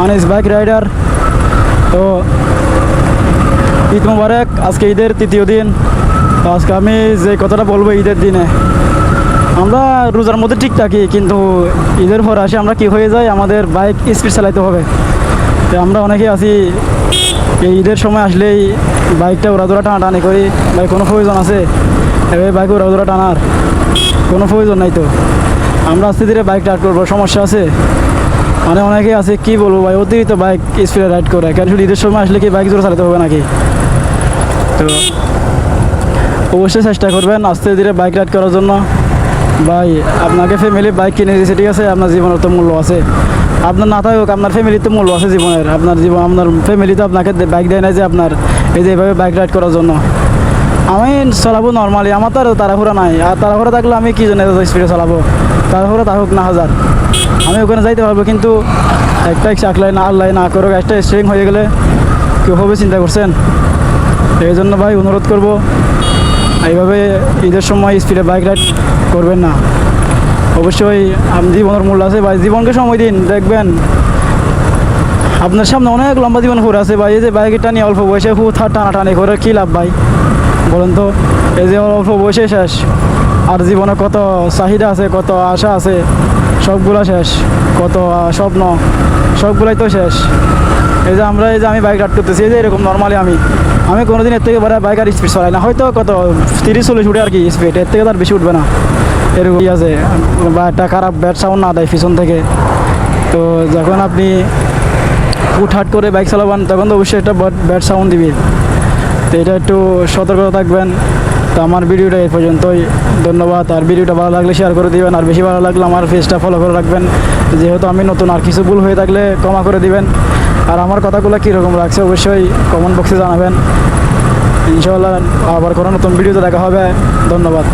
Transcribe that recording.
Anis bike rider. তো ঈদ মোবারক, আজকে ঈদের তৃতীয় দিন। তো আজকে আমি যে কথাটা বলবো ঈদের দিনে, আমরা রোজার মধ্যে ঠিক থাকি, কিন্তু ঈদের পর আসে আমরা কি হয়ে যায়, আমাদের বাইক স্পিড চালাইতে হবে। তো আমরা অনেকেই আছি এই ঈদের সময় আসলেই বাইকটা উড়াদুরা টানাটানি করি। ভাই কোনো প্রয়োজন আছে এভাবে বাইক উড়াদুরা টানার? কোনো প্রয়োজন নাই। তো আমরা আস্তে ধীরে বাইক রাইড করবো, সমস্যা আছে? মানে অনেকে আছে কি বলবো ভাই, অতিরিক্ত বাইক স্পিডে রাইড করে, কেন শুধু ঈদের সময় আসলে কি বাইক জোরে চালাতে হবে নাকি? তো অবশ্যই চেষ্টা করবেন আস্তে ধীরে বাইক রাইড করার জন্য। ভাই আপনাকে ফ্যামিলি বাইক কিনে দিয়েছে, ঠিক আছে, আপনার জীবনের তো মূল্য আছে। আপনার না থাকুক, আপনার ফ্যামিলির তো মূল্য আছে জীবনের। আপনার ফ্যামিলি তো আপনাকে বাইক দেয় না যে আপনার এই যে এইভাবে বাইক রাইড করার জন্য। আমি চালাবো নর্মালি, আমার তো আর তাড়াহুড়া নাই। আর তাড়াহুড়া থাকলে আমি কী জন্য স্পিডে চালাবো? তাড়াহুড়া থাকুক না হাজার, আমি ওখানে যাইতে পারবো, কিন্তু একটা চাকলাই না আল্লাহ না করুক, একটা স্টিয়ারিং হয়ে গেলে কেউ হবে, চিন্তা করছেন? এই জন্য ভাই অনুরোধ করবো, এইভাবে ঈদের সময় স্পিডে বাইক রাইড করবেন না। অবশ্যই জীবনের মূল্য আছে ভাই, জীবনকে সময় দিন, দেখবেন আপনার সামনে অনেক লম্বা জীবন ঘুরে আছে ভাই। এই যে বাইকটা নিয়ে অল্প বয়সে টানাটানি করে কী লাভ ভাই, বলেন তো? এই যে অল্প বয়সে শেষ, আর জীবনে কত চাহিদা আছে, কত আশা আছে, সবগুলো শেষ। কত স্বপ্ন, সবগুলাই তো শেষ। এই যে আমি বাইক রাইড করতেছি, এই যে এরকম নর্মালি আমি কোনোদিন এর থেকে বড় বাইক আর স্পিড চালাই না, হয়তো কত 30-40 উঠে আর কি স্পিড, এর থেকে তার বেশি উঠবে না। এরকম আছে বা একটা খারাপ ব্যাড সাউন্ড না দেয় পিছন থেকে। তো যখন আপনি হুটহাট করে বাইক চালাবেন, তখন তো অবশ্যই একটা ব্যাড সাউন্ড দিবে। তো এটা একটু সতর্কতা থাকবেন। তো আমার ভিডিওটা এই পর্যন্তই, ধন্যবাদ। আর ভিডিওটা ভালো লাগলে শেয়ার করে দিবেন, আর বেশি ভালো লাগলে আমার পেজটা ফলো করে রাখবেন। যেহেতু আমি নতুন, আর কিছু ভুল হয়ে থাকলে ক্ষমা করে দিবেন। আর আমার কথাগুলো কীরকম লাগছে অবশ্যই কমেন্ট বক্সে জানাবেন। ইনশাআল্লাহ আবার কোনো নতুন ভিডিওতে দেখা হবে। ধন্যবাদ।